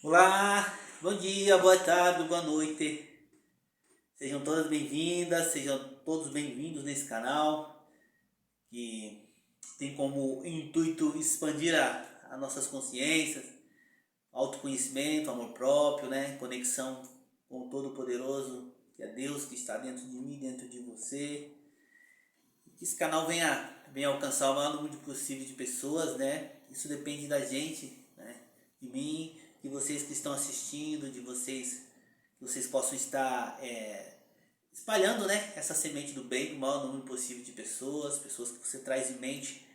Olá, bom dia, boa tarde, boa noite. Sejam todas bem-vindas, sejam todos bem-vindos nesse canal que tem como intuito expandir as nossas consciências, autoconhecimento, amor próprio, né? Conexão com o Todo-Poderoso, que é Deus que está dentro de mim, dentro de você. E que esse canal venha alcançar o maior número possível de pessoas, né? Isso depende da gente, né? De mim, de vocês que estão assistindo, de vocês que vocês possam estar espalhando, né, essa semente do bem para o maior número possível de pessoas, pessoas que você traz em mente,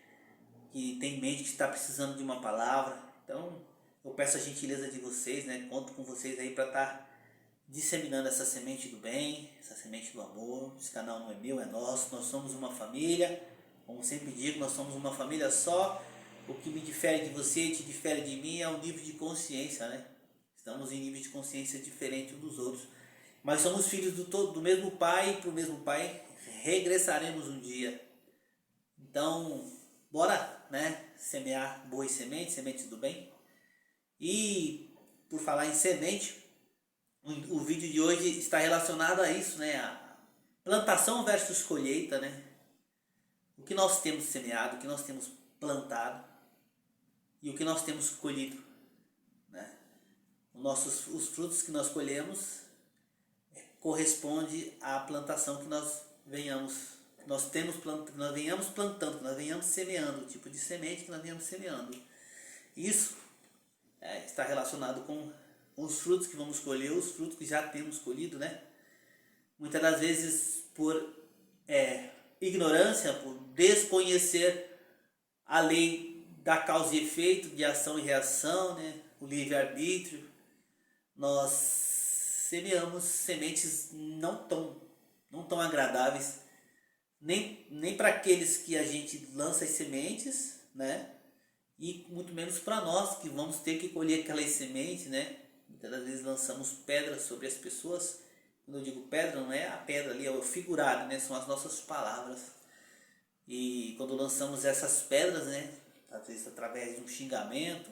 que tem em mente que está precisando de uma palavra. Então, eu peço a gentileza de vocês, né, conto com vocês aí para estar disseminando essa semente do bem, essa semente do amor. Esse canal não é meu, é nosso, nós somos uma família. Como sempre digo, nós somos uma família só. O que me difere de você, te difere de mim, é o nível de consciência, né? Estamos em níveis de consciência diferentes uns dos outros. Mas somos filhos do mesmo pai, e para o mesmo pai regressaremos um dia. Então, bora, né? Semear boas sementes, sementes do bem. E, por falar em semente, o vídeo de hoje está relacionado a isso, né? A plantação versus colheita, né? O que nós temos semeado, o que nós temos plantado e o que nós temos colhido, né? Os frutos que nós colhemos corresponde à plantação que nós venhamos plantando, que nós venhamos semeando, o tipo de semente que nós venhamos semeando. Isso está relacionado com os frutos que vamos colher, os frutos que já temos colhido, né? Muitas das vezes por ignorância, por desconhecer a lei da causa e efeito, de ação e reação, né? O livre-arbítrio, nós semeamos sementes não tão agradáveis, nem para aqueles que a gente lança as sementes, né? E muito menos para nós que vamos ter que colher aquelas sementes, né? Muitas das vezes lançamos pedras sobre as pessoas. Quando eu digo pedra, não é a pedra ali, é o figurado, né? São as nossas palavras. E quando lançamos essas pedras, né? Às vezes através de um xingamento,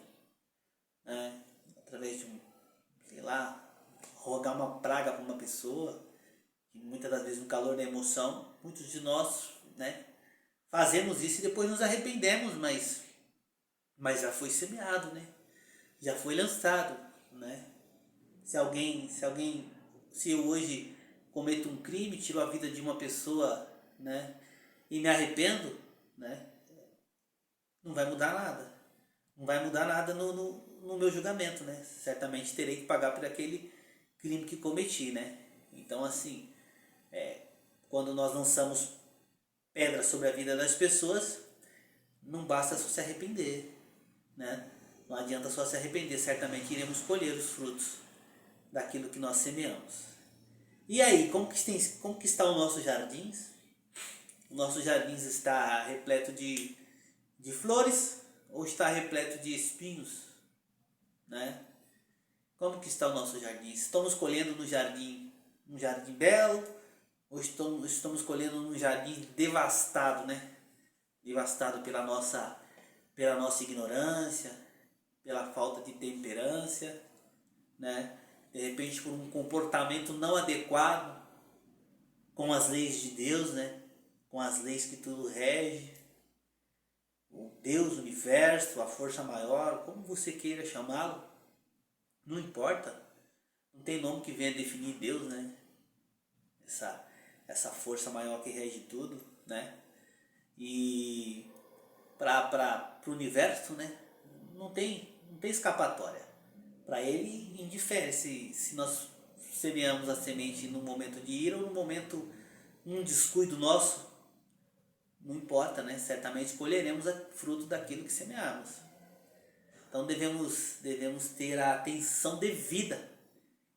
né? Através de sei lá, rogar uma praga para uma pessoa, que muitas das vezes no calor da emoção, muitos de nós, né? Fazemos isso e depois nos arrependemos, mas já foi semeado, né? Já foi lançado, né? Se eu hoje cometo um crime, tiro a vida de uma pessoa, né? E me arrependo, né? Não vai mudar nada. Não vai mudar nada no meu julgamento, né? Certamente terei que pagar por aquele crime que cometi, né? Então, assim, quando nós lançamos pedras sobre a vida das pessoas, não basta só se arrepender, né? Não adianta só se arrepender, certamente iremos colher os frutos daquilo que nós semeamos. E aí, como que está o nosso jardins? O nosso jardins está repleto de flores ou está repleto de espinhos, né? Como que está o nosso jardim? Estamos colhendo no jardim um jardim belo ou estamos colhendo num jardim devastado, né? Devastado pela nossa ignorância, pela falta de temperância, né? De repente por um comportamento não adequado com as leis de Deus, né? Com as leis que tudo rege, o Deus, o universo, a força maior, como você queira chamá-lo, não importa. Não tem nome que venha definir Deus, né? Essa força maior que rege tudo, né? E para o universo, né? Não tem escapatória. Para ele, indifere se nós semeamos a semente no momento de ira ou no momento, um descuido nosso, não importa, né? Certamente colheremos fruto daquilo que semearmos. Então devemos ter a atenção devida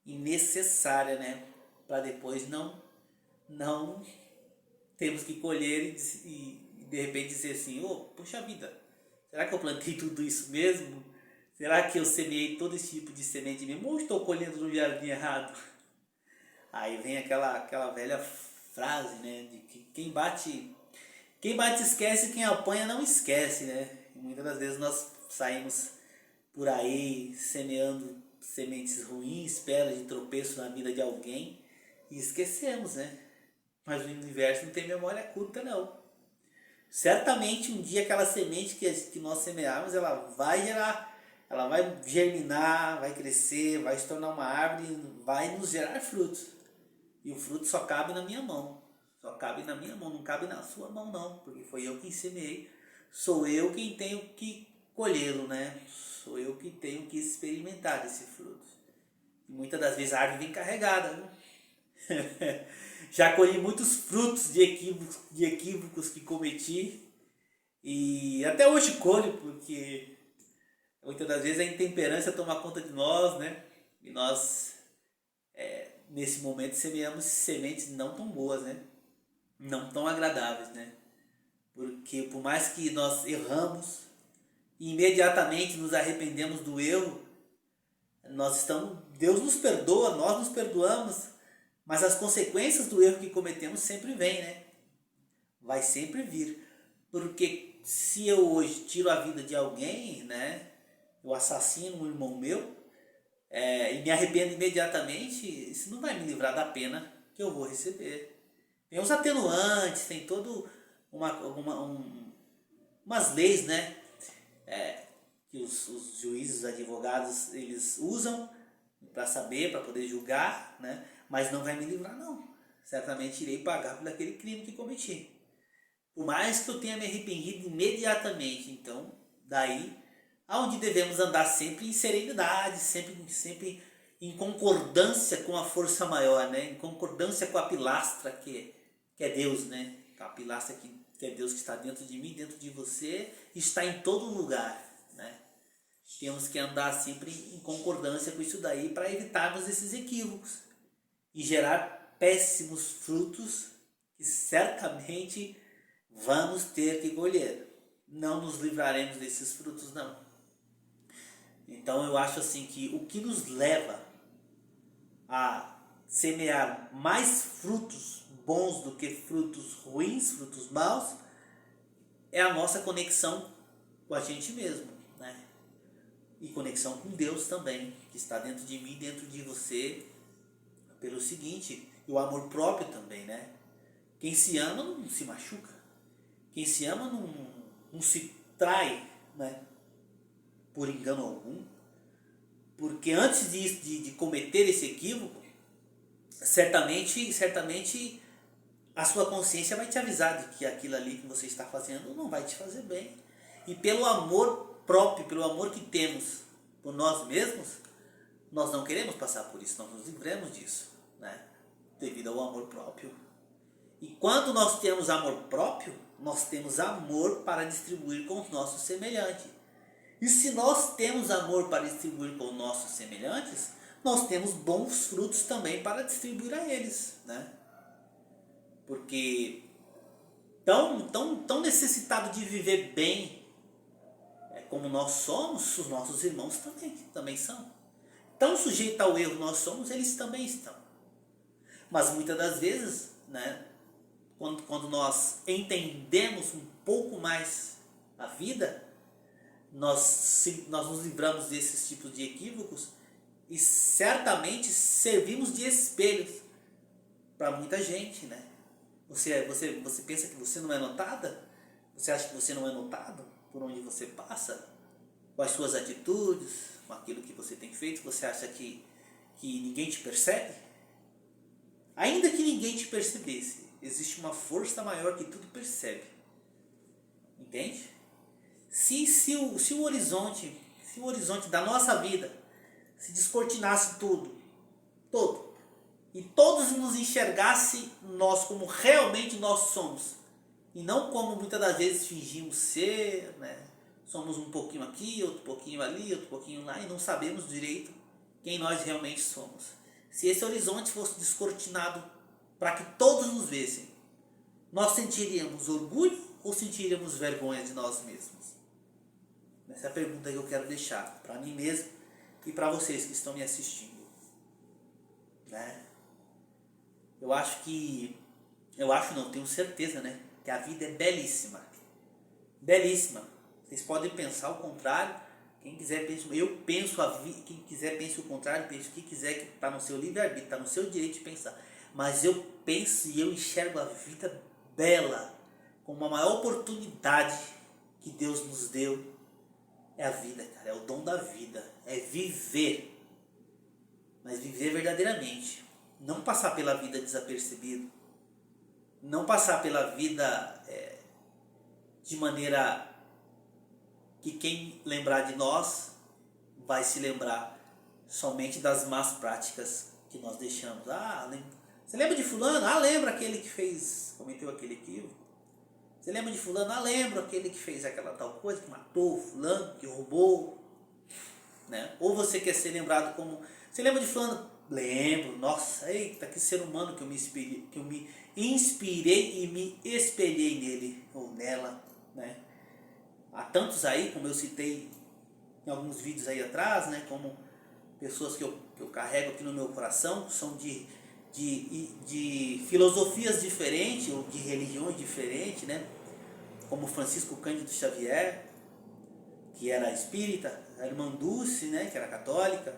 e necessária, né? Para depois não termos que colher e de repente dizer assim, poxa vida, será que eu plantei tudo isso mesmo? Será que eu semeei todo esse tipo de semente mesmo? Ou estou colhendo no jardim errado? Aí vem aquela velha frase, né? De que quem bate esquece, quem apanha não esquece, né? E muitas das vezes nós saímos por aí semeando sementes ruins, pedras de tropeço na vida de alguém e esquecemos, né? Mas o universo não tem memória curta, não. Certamente um dia aquela semente que nós semearmos, ela vai gerar, ela vai germinar, vai crescer, vai se tornar uma árvore, vai nos gerar frutos. E o fruto só cabe na minha mão. Só cabe na minha mão, não cabe na sua mão não, porque foi eu quem semeei. Sou eu quem tenho que colhê-lo, né? Sou eu que tenho que experimentar esse fruto. E muitas das vezes a árvore vem carregada, né? Já colhi muitos frutos de equívocos que cometi. E até hoje colho, porque muitas das vezes a intemperância toma conta de nós, né? E nós, nesse momento, semeamos sementes não tão boas, né? Não tão agradáveis, né? Porque por mais que nós erramos e imediatamente nos arrependemos do erro, Deus nos perdoa, nós nos perdoamos, mas as consequências do erro que cometemos sempre vêm, né? Vai sempre vir. Porque se eu hoje tiro a vida de alguém, né? Eu assassino um irmão meu, e me arrependo imediatamente, isso não vai me livrar da pena que eu vou receber. Tem os atenuantes, tem todo umas leis, né? Que os juízes, os advogados, eles usam para saber, para poder julgar, né? Mas não vai me livrar, não. Certamente irei pagar por aquele crime que cometi. Por mais que eu tenha me arrependido imediatamente, então, daí, aonde devemos andar sempre em serenidade, sempre em concordância com a força maior, né? Em concordância com a pilastra que é Deus, né? A pilastra que é Deus, que está dentro de mim, dentro de você, está em todo lugar, né? Temos que andar sempre em concordância com isso daí para evitarmos esses equívocos e gerar péssimos frutos que certamente vamos ter que colher. Não nos livraremos desses frutos, não. Então eu acho assim que o que nos leva a semear mais frutos bons do que frutos ruins, frutos maus, é a nossa conexão com a gente mesmo, né? E conexão com Deus também, que está dentro de mim, dentro de você, pelo seguinte, e o amor próprio também, né? Quem se ama não se machuca. Quem se ama não se trai, né? Por engano algum. Porque antes de cometer esse equívoco, certamente a sua consciência vai te avisar de que aquilo ali que você está fazendo não vai te fazer bem. E pelo amor próprio, pelo amor que temos por nós mesmos, nós não queremos passar por isso, nós nos livremos disso, né? Devido ao amor próprio. E quando nós temos amor próprio, nós temos amor para distribuir com os nossos semelhantes. E se nós temos amor para distribuir com os nossos semelhantes, nós temos bons frutos também para distribuir a eles, né? Porque tão necessitado de viver bem como nós somos, os nossos irmãos também são. Tão sujeitos ao erro nós somos, eles também estão. Mas muitas das vezes, né, quando nós entendemos um pouco mais a vida, nós nos livramos desses tipos de equívocos e certamente servimos de espelhos para muita gente, né? Você pensa que você não é notada? Você acha que você não é notado por onde você passa? Com as suas atitudes, com aquilo que você tem feito? Você acha que ninguém te percebe? Ainda que ninguém te percebesse, existe uma força maior que tudo percebe. Entende? Se o horizonte da nossa vida se descortinasse todo, e todos nos enxergassem nós como realmente nós somos, e não como muitas das vezes fingimos ser, né? Somos um pouquinho aqui, outro pouquinho ali, outro pouquinho lá, e não sabemos direito quem nós realmente somos. Se esse horizonte fosse descortinado para que todos nos vissem, nós sentiríamos orgulho ou sentiríamos vergonha de nós mesmos? Essa é a pergunta que eu quero deixar para mim mesmo e para vocês que estão me assistindo, né? Tenho certeza, né, que a vida é belíssima. Belíssima. Vocês podem pensar o contrário, Quem quiser pense, eu penso a vida, quem quiser pense o contrário, pense o que quiser, que está no seu livre-arbítrio, está no seu direito de pensar. Mas eu penso e eu enxergo a vida bela, como a maior oportunidade que Deus nos deu. É a vida, cara, é o dom da vida, é viver, mas viver verdadeiramente, não passar pela vida desapercebido, não passar pela vida de maneira que quem lembrar de nós vai se lembrar somente das más práticas que nós deixamos. Você lembra de fulano? Lembra aquele que cometeu aquele equívoco. Você lembra de fulano? Lembra aquele que fez aquela tal coisa, que matou fulano, que roubou, né? Ou você quer ser lembrado como, você lembra de fulano? Lembro, nossa, eita, que ser humano que eu me inspirei e me espelhei nele ou nela, né? Há tantos aí, como eu citei em alguns vídeos aí atrás, né, como pessoas que eu carrego aqui no meu coração, são de filosofias diferentes ou de religiões diferentes, né, como Francisco Cândido Xavier, que era espírita, a irmã Dulce, né, que era católica,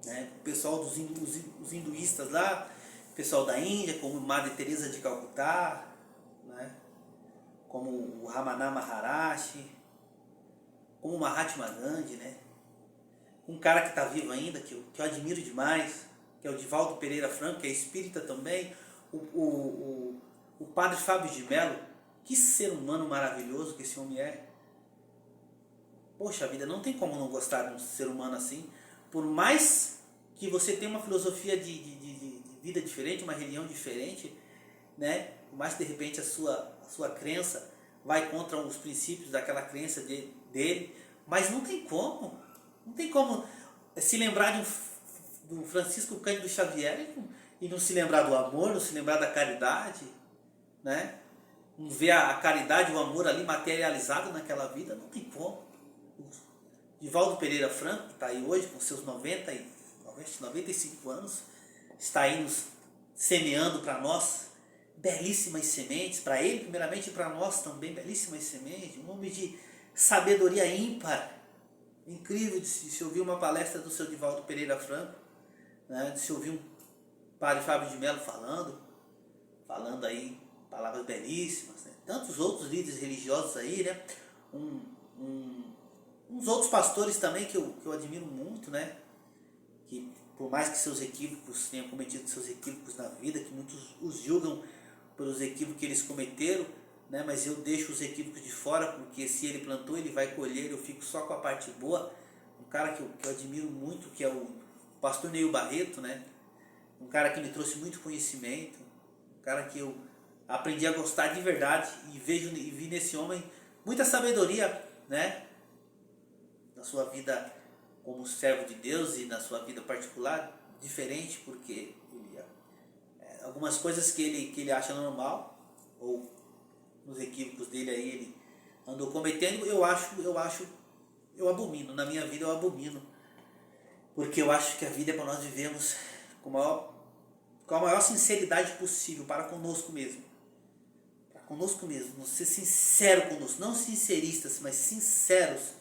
né, o pessoal dos hinduístas lá, o pessoal da Índia, como Madre Teresa de Calcutá, né, como o Ramana Maharashi, como o Mahatma Gandhi, né? Um cara que está vivo ainda, que eu admiro demais, que é o Divaldo Pereira Franco, que é espírita também, o padre Fábio de Mello. Que ser humano maravilhoso que esse homem é. Poxa vida, não tem como não gostar de um ser humano assim, por mais que você tenha uma filosofia de vida diferente, uma religião diferente, né? Por mais que de repente a sua crença vai contra os princípios daquela crença dele, mas não tem como se lembrar do Francisco Cândido Xavier e não se lembrar do amor, não se lembrar da caridade, né? Não ver a caridade e o amor ali materializado naquela vida, não tem como. Divaldo Pereira Franco, que está aí hoje com seus 95 anos, está aí nos semeando para nós belíssimas sementes, para ele primeiramente e para nós também belíssimas sementes, um homem de sabedoria ímpar, incrível de se ouvir uma palestra do seu Divaldo Pereira Franco, né, de se ouvir um padre Fábio de Mello falando aí palavras belíssimas, né? Tantos outros líderes religiosos aí, né? Uns outros pastores também que eu admiro muito, né? Que por mais que seus equívocos tenham cometido seus equívocos na vida, que muitos os julgam pelos equívocos que eles cometeram, né? Mas eu deixo os equívocos de fora, porque se ele plantou, ele vai colher, eu fico só com a parte boa. Um cara que eu admiro muito, que é o pastor Neil Barreto, né? Um cara que me trouxe muito conhecimento, um cara que eu aprendi a gostar de verdade e vi nesse homem muita sabedoria, né? Na sua vida como servo de Deus e na sua vida particular, diferente, porque algumas coisas que ele acha normal, ou nos equívocos dele aí ele andou cometendo, eu abomino, na minha vida eu abomino, porque eu acho que a vida é para nós vivermos com a maior sinceridade possível para conosco mesmo. Ser sincero conosco, não sinceristas, mas sinceros,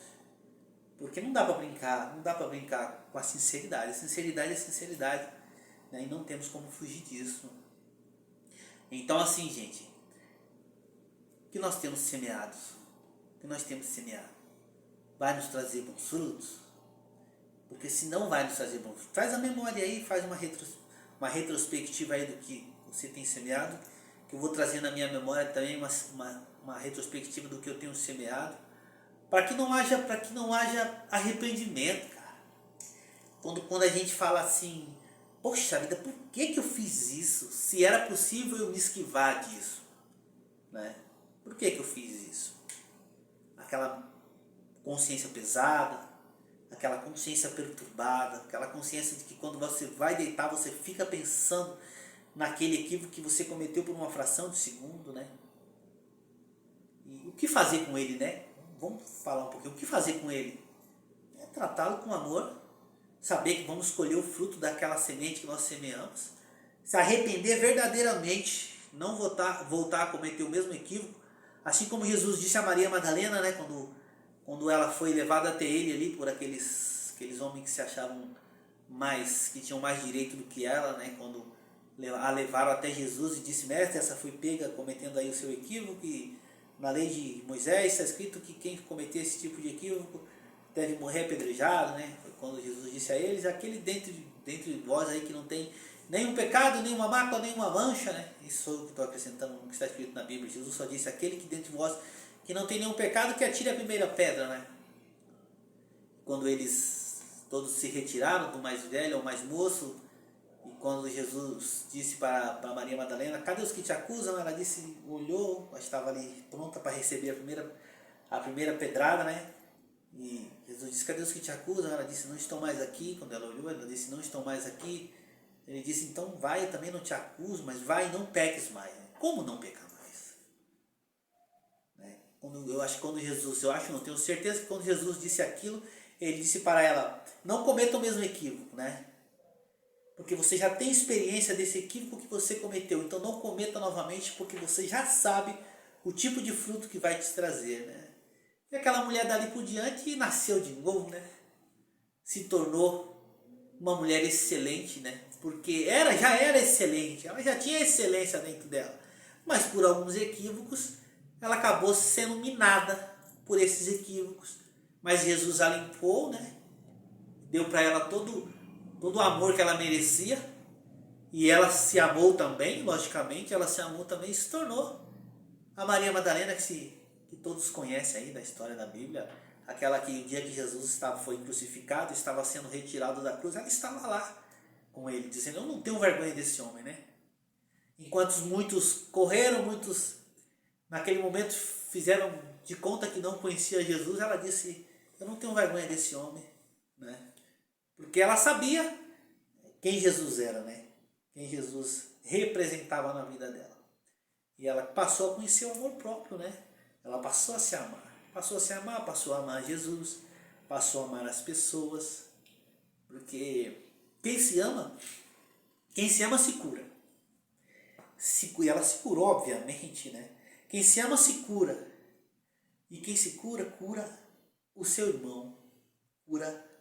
porque não dá para brincar com a sinceridade. A sinceridade é sinceridade, né? E não temos como fugir disso. Então assim, gente, o que nós temos semeado vai nos trazer bons frutos? Porque se não vai nos trazer bons frutos, traz a memória aí, faz uma retrospectiva aí do que você tem semeado, que eu vou trazer na minha memória também uma retrospectiva do que eu tenho semeado, para que não haja arrependimento, cara. Quando a gente fala assim, poxa vida, por que eu fiz isso? Se era possível eu me esquivar disso, né? Por que eu fiz isso? Aquela consciência pesada, aquela consciência perturbada, aquela consciência de que quando você vai deitar, você fica pensando naquele equívoco que você cometeu por uma fração de segundo, né? E o que fazer com ele, né? Vamos falar um pouquinho. O que fazer com ele? É tratá-lo com amor, saber que vamos colher o fruto daquela semente que nós semeamos, se arrepender verdadeiramente, não voltar a cometer o mesmo equívoco, assim como Jesus disse a Maria Madalena, né? Quando quando ela foi levada até ele ali por aqueles homens que se achavam mais, que tinham mais direito do que ela, né? Quando a levaram até Jesus e disse: mestre, essa foi pega cometendo aí o seu equívoco, e na lei de Moisés está escrito que quem cometer esse tipo de equívoco deve morrer apedrejado, né? Foi quando Jesus disse a eles: aquele dentre vós aí que não tem nenhum pecado, nenhuma mácula, nenhuma mancha, né? Isso é o que estou acrescentando no que está escrito na Bíblia. Jesus só disse: aquele que dentre vós que não tem nenhum pecado, que atire a primeira pedra, né? Quando eles todos se retiraram, do mais velho ao mais moço, e quando Jesus disse para Maria Madalena: cadê os que te acusam? Ela disse, olhou, estava ali pronta para receber a primeira pedrada, né? E Jesus disse: cadê os que te acusam? Ela disse: não estão mais aqui. Quando ela olhou, ela disse: não estão mais aqui. Ele disse: então vai, eu também não te acuso, mas vai e não peques mais. Como não pecar mais? Né? Não tenho certeza que quando Jesus disse aquilo, ele disse para ela: não cometa o mesmo equívoco, né? Porque você já tem experiência desse equívoco que você cometeu. Então não cometa novamente, porque você já sabe o tipo de fruto que vai te trazer, né? E aquela mulher dali por diante nasceu de novo, né? Se tornou uma mulher excelente, né? Porque já era excelente, ela já tinha excelência dentro dela. Mas por alguns equívocos, ela acabou sendo minada por esses equívocos. Mas Jesus a limpou, né? Deu para ela todo o amor que ela merecia, e ela se amou também, logicamente, ela se amou também e se tornou a Maria Madalena que todos conhecem aí da história da Bíblia, aquela que o dia que Jesus foi crucificado, estava sendo retirado da cruz, ela estava lá com ele, dizendo: eu não tenho vergonha desse homem, né? Enquanto muitos correram, muitos naquele momento fizeram de conta que não conhecia Jesus, ela disse: eu não tenho vergonha desse homem, né? Porque ela sabia quem Jesus era, né? Quem Jesus representava na vida dela. E ela passou a conhecer o amor próprio, né? Ela passou a se amar. Passou a amar Jesus, passou a amar as pessoas. Porque quem se ama se cura. E ela se curou, obviamente, né? Quem se ama se cura. E quem se cura, cura o seu irmão, cura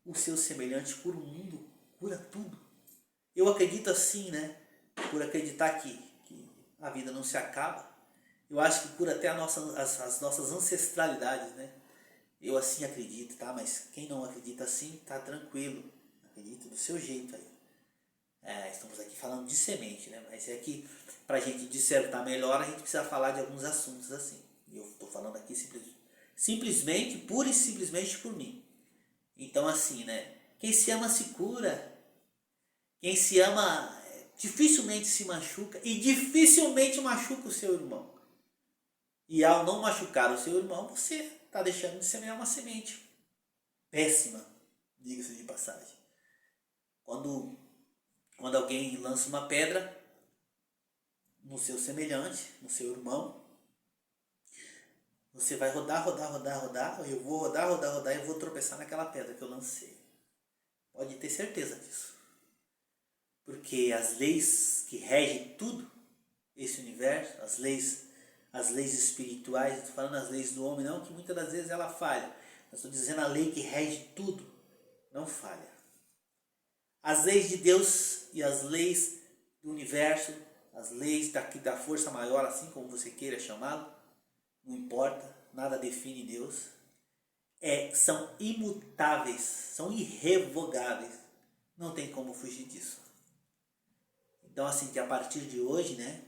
o seu semelhante, cura o mundo, cura tudo. Eu acredito assim, né? Por acreditar que a vida não se acaba. Eu acho que cura até as nossas ancestralidades, né? Eu assim acredito, tá? Mas quem não acredita assim, tá tranquilo. Acredita do seu jeito aí. Estamos aqui falando de semente, né? Mas é que pra gente dissertar melhor, a gente precisa falar de alguns assuntos assim. E eu estou falando aqui simplesmente, pura e simplesmente por mim. Então assim, né? Quem se ama se cura. Quem se ama dificilmente se machuca e dificilmente machuca o seu irmão. E ao não machucar o seu irmão, você está deixando de semear uma semente péssima, diga-se de passagem. Quando alguém lança uma pedra no seu semelhante, no seu irmão, você vai rodar, eu vou rodar e vou tropeçar naquela pedra que eu lancei. Pode ter certeza disso. Porque as leis que regem tudo, esse universo, as leis espirituais, estou falando as leis do homem não, que muitas das vezes ela falha. Eu estou dizendo a lei que rege tudo, não falha. As leis de Deus e as leis do universo, as leis da força maior, assim como você queira chamá-lo, não importa, nada define Deus, são imutáveis, são irrevogáveis, não tem como fugir disso. Então assim, que a partir de hoje, né,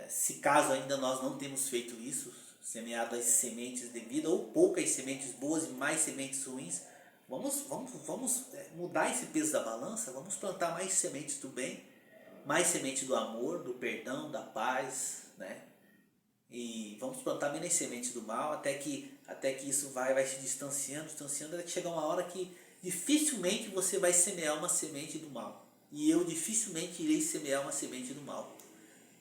se caso ainda nós não temos feito isso, semeado as sementes devidas, ou poucas sementes boas e mais sementes ruins, vamos mudar esse peso da balança, vamos plantar mais sementes do bem, mais sementes do amor, do perdão, da paz, né? E vamos plantar menos sementes do mal, até que isso vai se distanciando, até que chegar uma hora que dificilmente você vai semear uma semente do mal. E eu dificilmente irei semear uma semente do mal.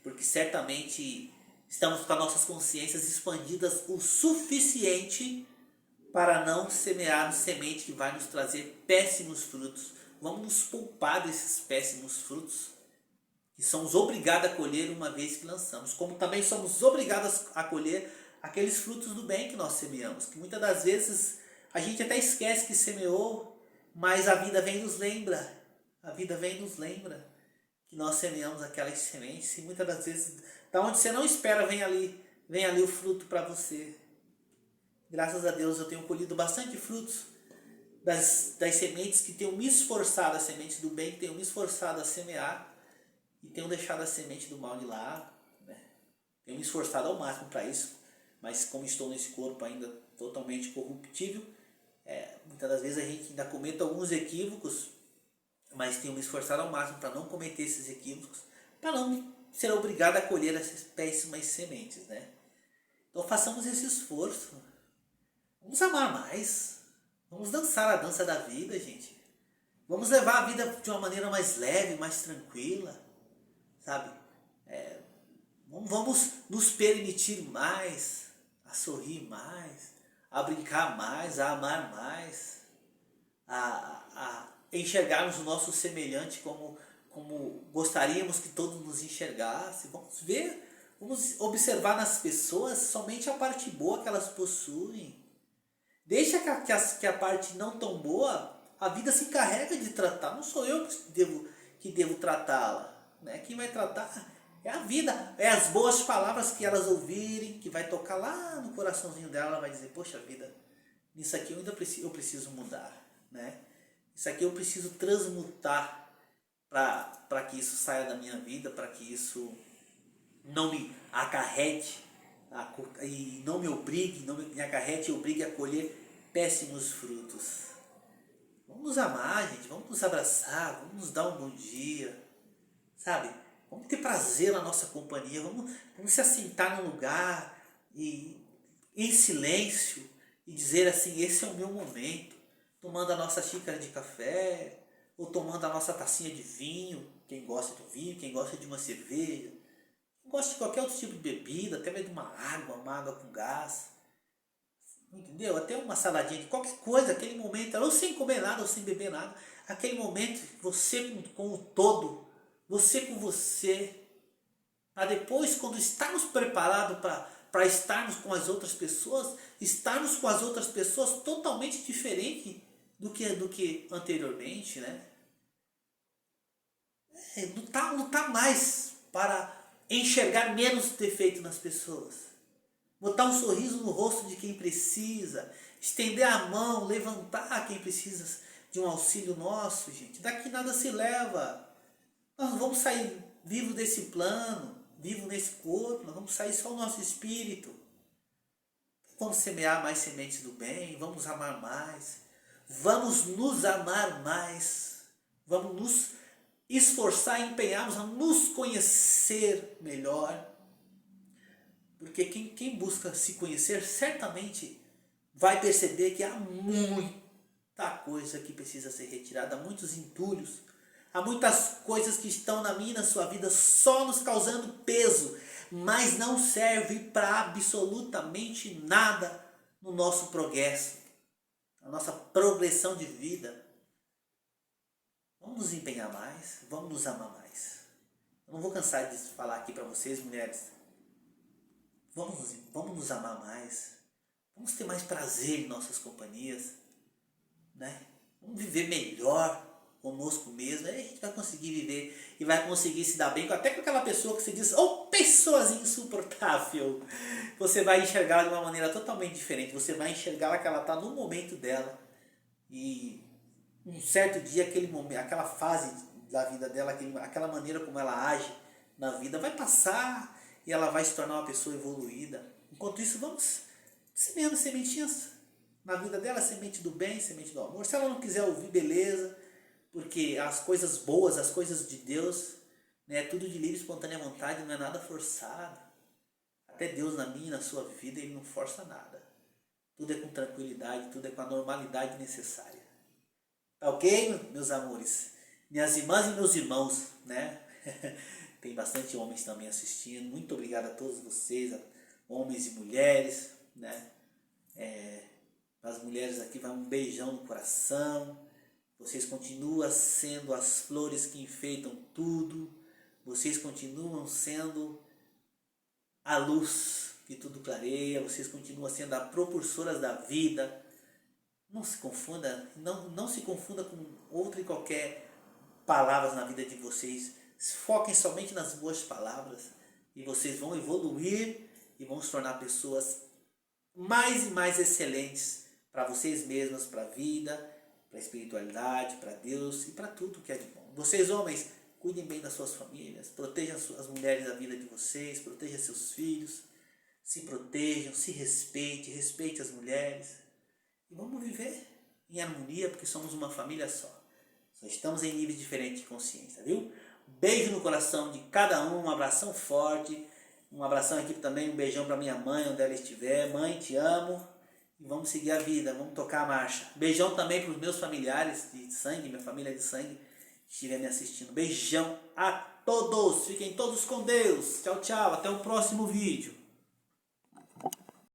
Porque certamente estamos com as nossas consciências expandidas o suficiente para não semearmos semente que vai nos trazer péssimos frutos. Vamos nos poupar desses péssimos frutos que somos obrigados a colher uma vez que lançamos. Como também somos obrigados a colher aqueles frutos do bem que nós semeamos, que muitas das vezes a gente até esquece que semeou, mas a vida vem e nos lembra, a vida vem e nos lembra que nós semeamos aquelas sementes, e muitas das vezes, da onde você não espera, vem ali o fruto para você. Graças a Deus eu tenho colhido bastante frutos das sementes que tenho me esforçado, as sementes do bem que tenho me esforçado a semear, e tenho deixado a semente do mal de lado, né? Tenho me esforçado ao máximo para isso, mas como estou nesse corpo ainda totalmente corruptível, muitas das vezes a gente ainda comete alguns equívocos, mas tenho me esforçado ao máximo para não cometer esses equívocos, para não ser obrigado a colher essas péssimas sementes, né? Então façamos esse esforço. Vamos amar mais. Vamos dançar a dança da vida, gente. Vamos levar a vida de uma maneira mais leve, mais tranquila, sabe? Vamos nos permitir mais, a sorrir mais, a brincar mais, a amar mais, a enxergarmos o nosso semelhante como gostaríamos que todos nos enxergassem. Vamos ver, vamos observar nas pessoas somente a parte boa que elas possuem. Deixa que a parte não tão boa, a vida se encarrega de tratar. Não sou eu que devo tratá-la, né? Quem vai tratar é a vida, é as boas palavras que elas ouvirem, que vai tocar lá no coraçãozinho dela. Ela vai dizer, poxa vida, nisso aqui eu preciso mudar, né? Isso aqui eu preciso transmutar para que isso saia da minha vida, para que isso não me acarrete e não me obrigue, não me acarrete e obrigue a colher péssimos frutos. Vamos nos amar, gente, vamos nos abraçar, vamos nos dar um bom dia, sabe? Vamos ter prazer na nossa companhia, vamos se assentar num lugar e em silêncio e dizer assim, esse é o meu momento, tomando a nossa xícara de café, ou tomando a nossa tacinha de vinho, quem gosta de vinho, quem gosta de uma cerveja, quem gosta de qualquer outro tipo de bebida, até mesmo uma água com gás, entendeu? Até uma saladinha de qualquer coisa, aquele momento, ou sem comer nada, ou sem beber nada, aquele momento, você com o todo, você com você, para depois, quando estarmos preparados para estarmos com as outras pessoas, estarmos com as outras pessoas totalmente diferente do que anteriormente, né? Lutar mais para enxergar menos defeito nas pessoas, botar um sorriso no rosto de quem precisa, estender a mão, levantar quem precisa de um auxílio nosso, gente. Daqui nada se leva. Nós não vamos sair vivo desse plano, vivo nesse corpo, nós vamos sair só o nosso espírito. Vamos semear mais sementes do bem, vamos amar mais, vamos nos amar mais, vamos nos esforçar e empenharmos a nos conhecer melhor. Porque quem busca se conhecer certamente vai perceber que há muita coisa que precisa ser retirada, há muitos entulhos, há muitas coisas que estão na minha e na sua vida só nos causando peso, mas não serve para absolutamente nada no nosso progresso, na nossa progressão de vida. Vamos nos empenhar mais, vamos nos amar mais. Eu não vou cansar de falar aqui para vocês, mulheres. Vamos nos amar mais. Vamos ter mais prazer em nossas companhias, né? Vamos viver melhor conosco mesmo. Aí a gente vai conseguir viver e vai conseguir se dar bem até com aquela pessoa que você diz, pessoazinha insuportável. Você vai enxergar ela de uma maneira totalmente diferente. Você vai enxergar que ela está no momento dela. E um certo dia, aquele momento, aquela fase da vida dela, aquela maneira como ela age na vida vai passar e ela vai se tornar uma pessoa evoluída. Enquanto isso, vamos semeando sementinhas na vida dela, semente do bem, semente do amor. Se ela não quiser ouvir, beleza, porque as coisas boas, as coisas de Deus, né, é tudo de livre e espontânea vontade, não é nada forçado. Até Deus na minha e na sua vida, Ele não força nada. Tudo é com tranquilidade, tudo é com a normalidade necessária. Tá ok, meus amores? Minhas irmãs e meus irmãos, né? Tem bastante homens também assistindo. Muito obrigado a todos vocês, homens e mulheres, né? As mulheres aqui vai um beijão no coração. Vocês continuam sendo as flores que enfeitam tudo. Vocês continuam sendo a luz que tudo clareia, vocês continuam sendo as propulsoras da vida. Não se confunda, não se confunda com outra e qualquer palavras na vida de vocês. Foquem somente nas boas palavras e vocês vão evoluir e vão se tornar pessoas mais e mais excelentes para vocês mesmos, para a vida, para a espiritualidade, para Deus e para tudo que é de bom. Vocês, homens, cuidem bem das suas famílias, protejam as mulheres da vida de vocês, protejam seus filhos, se protejam, se respeite as mulheres. E vamos viver em harmonia, porque somos uma família só. Só estamos em níveis diferentes de consciência, viu? Beijo no coração de cada um abração forte. Um abração aqui também, um beijão para minha mãe, onde ela estiver. Mãe, te amo. E vamos seguir a vida, vamos tocar a marcha. Beijão também para os meus familiares de sangue, minha família de sangue, que estiver me assistindo. Beijão a todos. Fiquem todos com Deus. Tchau, tchau. Até o próximo vídeo.